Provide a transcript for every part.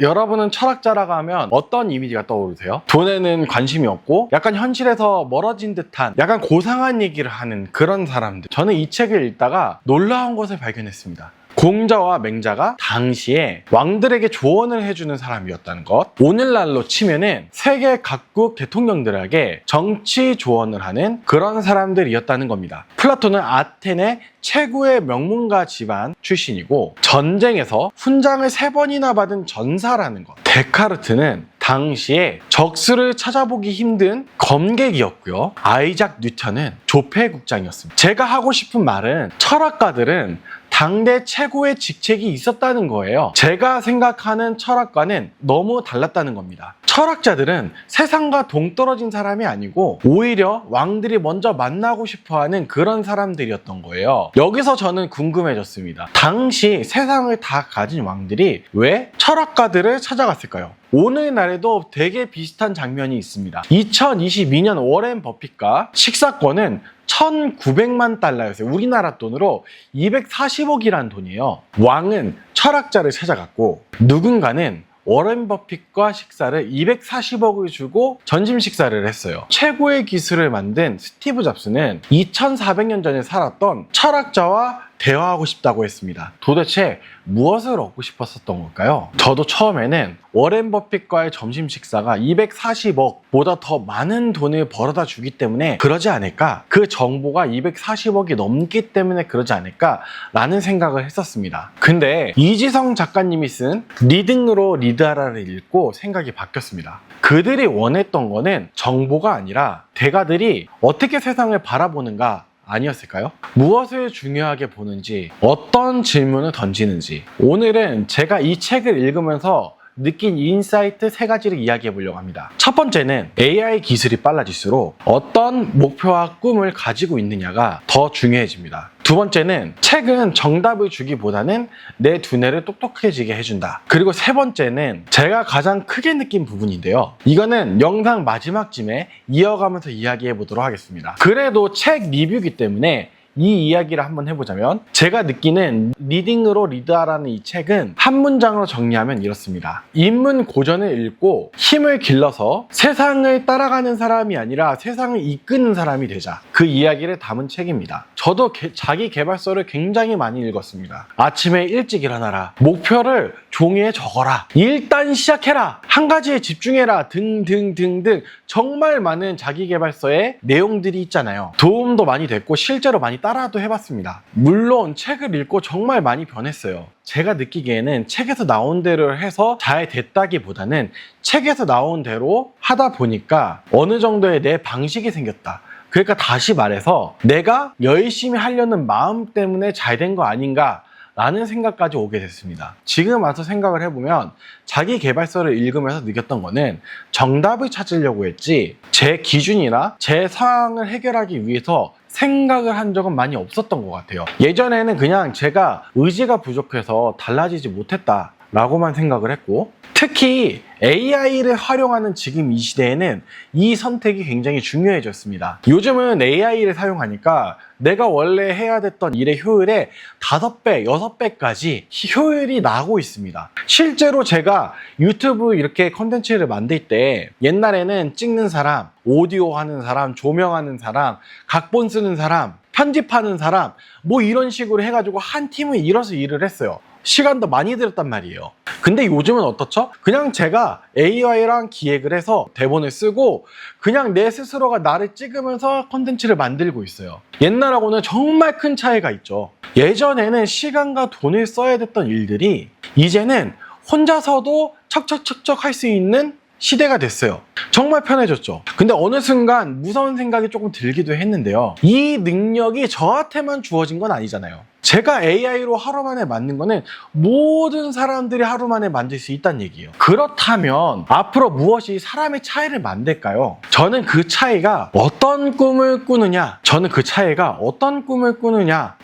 여러분은 철학자라고 하면 어떤 이미지가 떠오르세요? 돈에는 관심이 없고 약간 현실에서 멀어진 듯한 약간 고상한 얘기를 하는 그런 사람들. 저는 이 책을 읽다가 놀라운 것을 발견했습니다. 공자와 맹자가 당시에 왕들에게 조언을 해주는 사람이었다는 것. 오늘날로 치면은 세계 각국 대통령들에게 정치 조언을 하는 그런 사람들이었다는 겁니다. 플라톤은 아테네 최고의 명문가 집안 출신이고 전쟁에서 훈장을 3번이나 받은 전사라는 것. 데카르트는 당시에 적수를 찾아보기 힘든 검객이었고요. 아이작 뉴턴은 조폐국장이었습니다. 제가 하고 싶은 말은 철학가들은 당대 최고의 직책이 있었다는 거예요. 제가 생각하는 철학과는 너무 달랐다는 겁니다. 철학자들은 세상과 동떨어진 사람이 아니고 오히려 왕들이 먼저 만나고 싶어하는 그런 사람들이었던 거예요. 여기서 저는 궁금해졌습니다. 당시 세상을 다 가진 왕들이 왜 철학가들을 찾아갔을까요? 오늘날에도 되게 비슷한 장면이 있습니다. 2022년 워렌 버핏과 식사권은 1,900만 달러였어요. 우리나라 돈으로 240억이란 돈이에요. 왕은 철학자를 찾아갔고 누군가는 워렌 버핏과 식사를 240억을 주고 점심 식사를 했어요. 최고의 기술을 만든 스티브 잡스는 2400년 전에 살았던 철학자와 대화하고 싶다고 했습니다. 도대체 무엇을 얻고 싶었었던 걸까요? 저도 처음에는 워렌 버핏과의 점심 식사가 240억보다 더 많은 돈을 벌어다 주기 때문에 그러지 않을까? 그 정보가 240억이 넘기 때문에 그러지 않을까? 라는 생각을 했었습니다. 근데 이지성 작가님이 쓴 리딩으로 리드하라를 읽고 생각이 바뀌었습니다. 그들이 원했던 거는 정보가 아니라 대가들이 어떻게 세상을 바라보는가 아니었을까요? 무엇을 중요하게 보는지, 어떤 질문을 던지는지. 오늘은 제가 이 책을 읽으면서 느낀 인사이트 3가지를 이야기해 보려고 합니다. 첫 번째는 AI 기술이 빨라질수록 어떤 목표와 꿈을 가지고 있느냐가 더 중요해집니다. 두 번째는 책은 정답을 주기보다는 내 두뇌를 똑똑해지게 해준다. 그리고 세 번째는 제가 가장 크게 느낀 부분인데요. 이거는 영상 마지막쯤에 이어가면서 이야기해 보도록 하겠습니다. 그래도 책 리뷰이기 때문에 이 이야기를 한번 해보자면 제가 느끼는 리딩으로 리드하라는 이 책은 한 문장으로 정리하면 이렇습니다. 인문 고전을 읽고 힘을 길러서 세상을 따라가는 사람이 아니라 세상을 이끄는 사람이 되자. 그 이야기를 담은 책입니다. 저도 자기 개발서를 굉장히 많이 읽었습니다. 아침에 일찍 일어나라. 목표를 종이에 적어라. 일단 시작해라. 한 가지에 집중해라. 등등등등 정말 많은 자기 개발서의 내용들이 있잖아요. 도움도 많이 됐고 실제로 많이 따라도 해봤습니다. 물론 책을 읽고 정말 많이 변했어요. 제가 느끼기에는 책에서 나온 대로 해서 잘 됐다기보다는 책에서 나온 대로 하다 보니까 어느 정도의 내 방식이 생겼다. 그러니까 다시 말해서 내가 열심히 하려는 마음 때문에 잘 된 거 아닌가 라는 생각까지 오게 됐습니다. 지금 와서 생각을 해보면 자기 개발서를 읽으면서 느꼈던 거는 정답을 찾으려고 했지 제 기준이나 제 상황을 해결하기 위해서 생각을 한 적은 많이 없었던 것 같아요. 예전에는 그냥 제가 의지가 부족해서 달라지지 못했다 라고만 생각을 했고 특히 AI를 활용하는 지금 이 시대에는 이 선택이 굉장히 중요해졌습니다. 요즘은 AI를 사용하니까 내가 원래 해야 됐던 일의 효율의 5배, 6배까지 효율이 나고 있습니다. 실제로 제가 유튜브 이렇게 컨텐츠를 만들 때 옛날에는 찍는 사람, 오디오 하는 사람, 조명하는 사람, 각본 쓰는 사람, 편집하는 사람 뭐 이런 식으로 해가지고 한 팀을 이뤄서 일을 했어요. 시간도 많이 들었단 말이에요. 근데 요즘은 어떻죠? 그냥 제가 AI랑 기획을 해서 대본을 쓰고 그냥 내 스스로가 나를 찍으면서 콘텐츠를 만들고 있어요. 옛날하고는 정말 큰 차이가 있죠. 예전에는 시간과 돈을 써야 됐던 일들이 이제는 혼자서도 척척척척 할 수 있는 시대가 됐어요. 정말 편해졌죠. 근데 어느 순간 무서운 생각이 조금 들기도 했는데요. 이 능력이 저한테만 주어진 건 아니잖아요. 제가 AI로 하루 만에 만든 거는 모든 사람들이 하루 만에 만들 수 있다는 얘기예요. 그렇다면 앞으로 무엇이 사람의 차이를 만들까요? 저는 그 차이가 어떤 꿈을 꾸느냐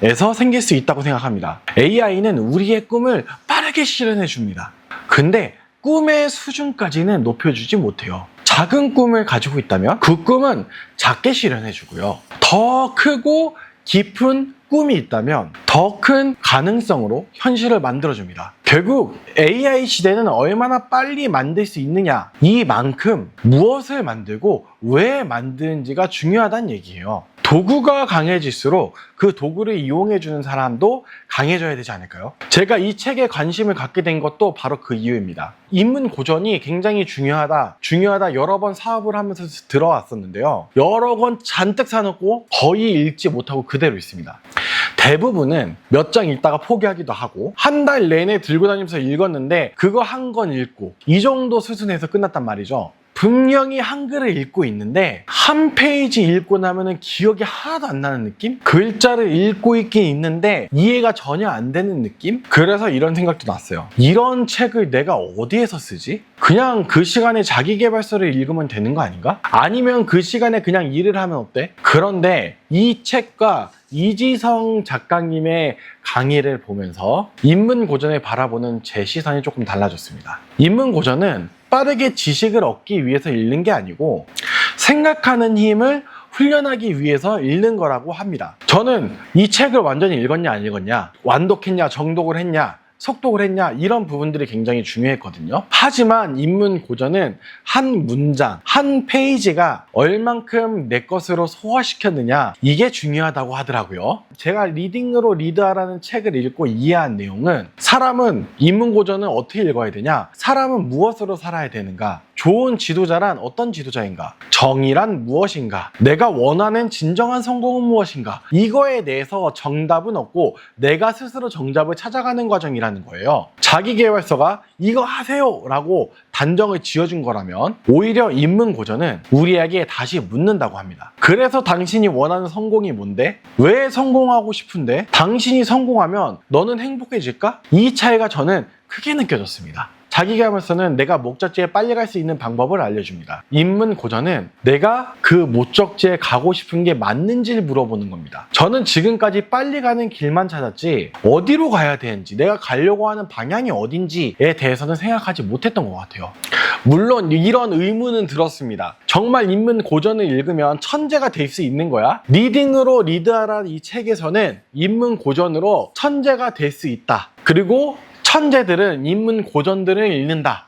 에서 생길 수 있다고 생각합니다. AI는 우리의 꿈을 빠르게 실현해 줍니다. 근데 꿈의 수준까지는 높여주지 못해요. 작은 꿈을 가지고 있다면 그 꿈은 작게 실현해 주고요. 더 크고 깊은 꿈이 있다면 더 큰 가능성으로 현실을 만들어줍니다. 결국 AI 시대는 얼마나 빨리 만들 수 있느냐, 이만큼 무엇을 만들고 왜 만드는지가 중요하다는 얘기예요. 도구가 강해질수록 그 도구를 이용해주는 사람도 강해져야 되지 않을까요? 제가 이 책에 관심을 갖게 된 것도 바로 그 이유입니다. 인문 고전이 굉장히 중요하다 여러 번 사업을 하면서 들어왔었는데요. 여러 권 잔뜩 사놓고 거의 읽지 못하고 그대로 있습니다. 대부분은 몇 장 읽다가 포기하기도 하고 한 달 내내 들고 다니면서 읽었는데 그거 한 권 읽고 이 정도 수준에서 끝났단 말이죠. 분명히 한글을 읽고 있는데 한 페이지 읽고 나면은 기억이 하나도 안 나는 느낌? 글자를 읽고 있긴 있는데 이해가 전혀 안 되는 느낌? 그래서 이런 생각도 났어요. 이런 책을 내가 어디에서 쓰지? 그냥 그 시간에 자기계발서를 읽으면 되는 거 아닌가? 아니면 그 시간에 그냥 일을 하면 어때? 그런데 이 책과 이지성 작가님의 강의를 보면서 인문고전을 바라보는 제 시선이 조금 달라졌습니다. 인문고전은 빠르게 지식을 얻기 위해서 읽는 게 아니고 생각하는 힘을 훈련하기 위해서 읽는 거라고 합니다. 저는 이 책을 완전히 읽었냐 안 읽었냐, 완독했냐 정독을 했냐 속독을 했냐 이런 부분들이 굉장히 중요했거든요. 하지만 인문고전은 한 문장, 한 페이지가 얼만큼 내 것으로 소화시켰느냐 이게 중요하다고 하더라고요. 제가 리딩으로 리드하라는 책을 읽고 이해한 내용은 사람은 인문고전은 어떻게 읽어야 되냐, 사람은 무엇으로 살아야 되는가, 좋은 지도자란 어떤 지도자인가, 정의란 무엇인가, 내가 원하는 진정한 성공은 무엇인가, 이거에 대해서 정답은 없고 내가 스스로 정답을 찾아가는 과정이라는 거예요. 자기계발서가 이거 하세요 라고 단정을 지어준 거라면 오히려 인문고전은 우리에게 다시 묻는다고 합니다. 그래서 당신이 원하는 성공이 뭔데? 왜 성공하고 싶은데? 당신이 성공하면 너는 행복해질까? 이 차이가 저는 크게 느껴졌습니다. 자기계발서는 내가 목적지에 빨리 갈 수 있는 방법을 알려줍니다. 인문고전은 내가 그 목적지에 가고 싶은 게 맞는지를 물어보는 겁니다. 저는 지금까지 빨리 가는 길만 찾았지 어디로 가야 되는지, 내가 가려고 하는 방향이 어딘지에 대해서는 생각하지 못했던 것 같아요. 물론 이런 의문은 들었습니다. 정말 인문고전을 읽으면 천재가 될 수 있는 거야? 리딩으로 리드하라 이 책에서는 인문고전으로 천재가 될 수 있다. 그리고 천재들은 인문고전들을 읽는다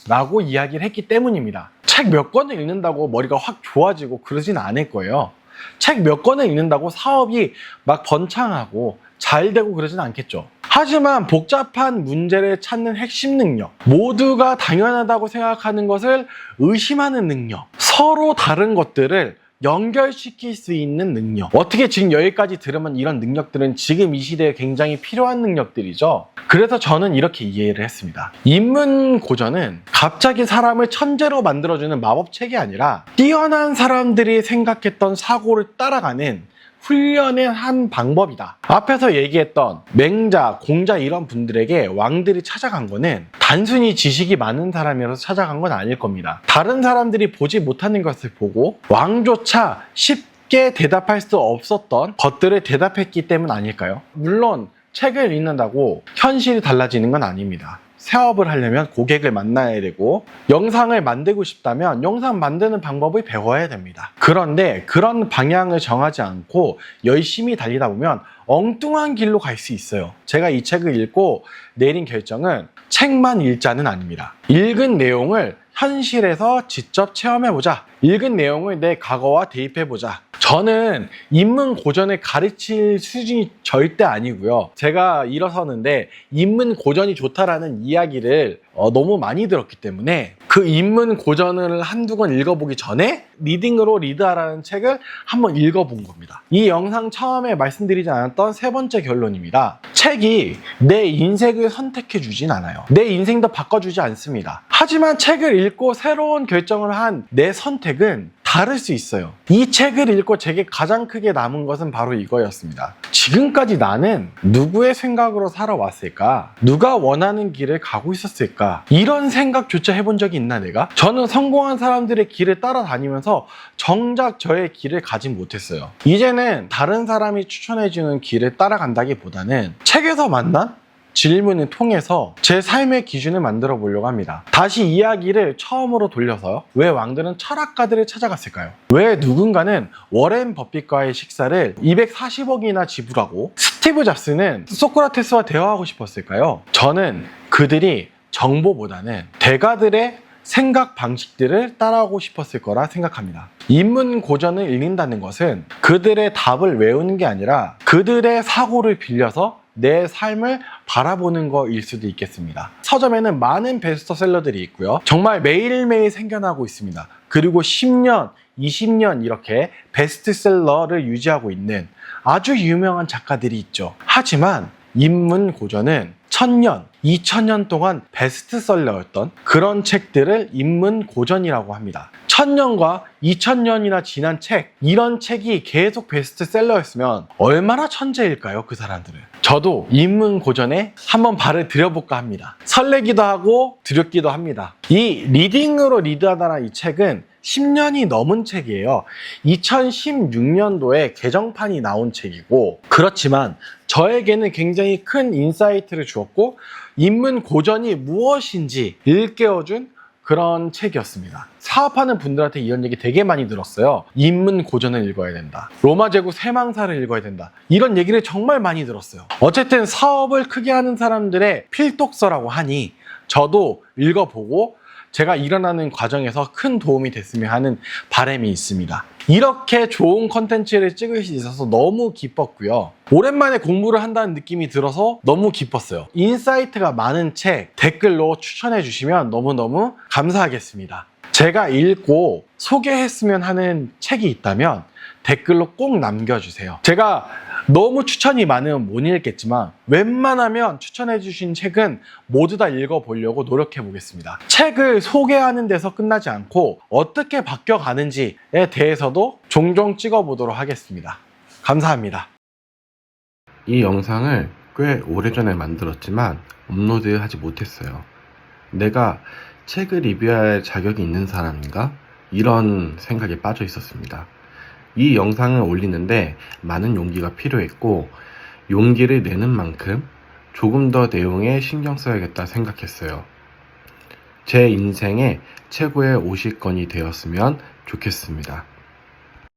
라고 이야기를 했기 때문입니다. 책 몇 권을 읽는다고 머리가 확 좋아지고 그러진 않을 거예요. 책 몇 권을 읽는다고 사업이 막 번창하고 잘 되고 그러진 않겠죠. 하지만 복잡한 문제를 찾는 핵심 능력, 모두가 당연하다고 생각하는 것을 의심하는 능력, 서로 다른 것들을 연결시킬 수 있는 능력. 어떻게 지금 여기까지 들으면 이런 능력들은 지금 이 시대에 굉장히 필요한 능력들이죠. 그래서 저는 이렇게 이해를 했습니다. 인문고전은 갑자기 사람을 천재로 만들어주는 마법책이 아니라 뛰어난 사람들이 생각했던 사고를 따라가는 훈련의 한 방법이다. 앞에서 얘기했던 맹자, 공자 이런 분들에게 왕들이 찾아간 거는 단순히 지식이 많은 사람이라서 찾아간 건 아닐 겁니다. 다른 사람들이 보지 못하는 것을 보고 왕조차 쉽게 대답할 수 없었던 것들을 대답했기 때문 아닐까요? 물론 책을 읽는다고 현실이 달라지는 건 아닙니다. 사업을 하려면 고객을 만나야 되고 영상을 만들고 싶다면 영상 만드는 방법을 배워야 됩니다. 그런데 그런 방향을 정하지 않고 열심히 달리다 보면 엉뚱한 길로 갈 수 있어요. 제가 이 책을 읽고 내린 결정은 책만 읽자는 아닙니다. 읽은 내용을 현실에서 직접 체험해보자. 읽은 내용을 내 과거와 대입해보자. 저는 인문고전을 가르칠 수준이 절대 아니고요. 제가 일어서는데 인문고전이 좋다라는 이야기를 너무 많이 들었기 때문에 그 인문고전을 한두 권 읽어보기 전에 리딩으로 리드하라는 책을 한번 읽어본 겁니다. 이 영상 처음에 말씀드리지 않았던 세 번째 결론입니다. 책이 내 인생을 선택해주진 않아요. 내 인생도 바꿔주지 않습니다. 하지만 책을 읽고 새로운 결정을 한 내 선택은 다를 수 있어요. 이 책을 읽고 제게 가장 크게 남은 것은 바로 이거였습니다. 지금까지 나는 누구의 생각으로 살아왔을까? 누가 원하는 길을 가고 있었을까? 이런 생각조차 해본 적이 있나 내가? 저는 성공한 사람들의 길을 따라다니면서 정작 저의 길을 가지 못했어요. 이제는 다른 사람이 추천해주는 길을 따라간다기보다는 책에서 만난 질문을 통해서 제 삶의 기준을 만들어 보려고 합니다. 다시 이야기를 처음으로 돌려서요. 왜 왕들은 철학가들을 찾아갔을까요? 왜 누군가는 워렌 버핏과의 식사를 240억이나 지불하고 스티브 잡스는 소크라테스와 대화하고 싶었을까요? 저는 그들이 정보보다는 대가들의 생각 방식들을 따라하고 싶었을 거라 생각합니다. 인문 고전을 읽는다는 것은 그들의 답을 외우는 게 아니라 그들의 사고를 빌려서 내 삶을 바라보는 거일 수도 있겠습니다. 서점에는 많은 베스트셀러들이 있고요. 정말 매일매일 생겨나고 있습니다. 그리고 10년, 20년 이렇게 베스트셀러를 유지하고 있는 아주 유명한 작가들이 있죠. 하지만 인문 고전은 1000년, 2000년 동안 베스트셀러였던 그런 책들을 인문 고전이라고 합니다. 1000년과 2000년이나 지난 책, 이런 책이 계속 베스트셀러였으면 얼마나 천재일까요, 그 사람들은? 저도 인문 고전에 한번 발을 들여볼까 합니다. 설레기도 하고 두렵기도 합니다. 이 리딩으로 리드하다라는 이 책은 10년이 넘은 책이에요. 2016년도에 개정판이 나온 책이고, 그렇지만 저에게는 굉장히 큰 인사이트를 주었고 인문 고전이 무엇인지 일깨워준 그런 책이었습니다. 사업하는 분들한테 이런 얘기 되게 많이 들었어요. 인문 고전을 읽어야 된다. 로마 제국 세망사를 읽어야 된다. 이런 얘기를 정말 많이 들었어요. 어쨌든 사업을 크게 하는 사람들의 필독서라고 하니 저도 읽어보고 제가 일어나는 과정에서 큰 도움이 됐으면 하는 바람이 있습니다. 이렇게 좋은 컨텐츠를 찍을 수 있어서 너무 기뻤고요. 오랜만에 공부를 한다는 느낌이 들어서 너무 기뻤어요. 인사이트가 많은 책 댓글로 추천해 주시면 너무너무 감사하겠습니다. 제가 읽고 소개했으면 하는 책이 있다면 댓글로 꼭 남겨주세요. 제가 너무 추천이 많으면 못 읽겠지만 웬만하면 추천해 주신 책은 모두 다 읽어보려고 노력해 보겠습니다. 책을 소개하는 데서 끝나지 않고 어떻게 바뀌어가는지에 대해서도 종종 찍어보도록 하겠습니다. 감사합니다. 이 영상을 꽤 오래전에 만들었지만 업로드하지 못했어요. 내가 책을 리뷰할 자격이 있는 사람인가? 이런 생각에 빠져 있었습니다. 이 영상을 올리는데 많은 용기가 필요했고 용기를 내는 만큼 조금 더 내용에 신경 써야겠다 생각했어요. 제 인생의 최고의 50권이 되었으면 좋겠습니다.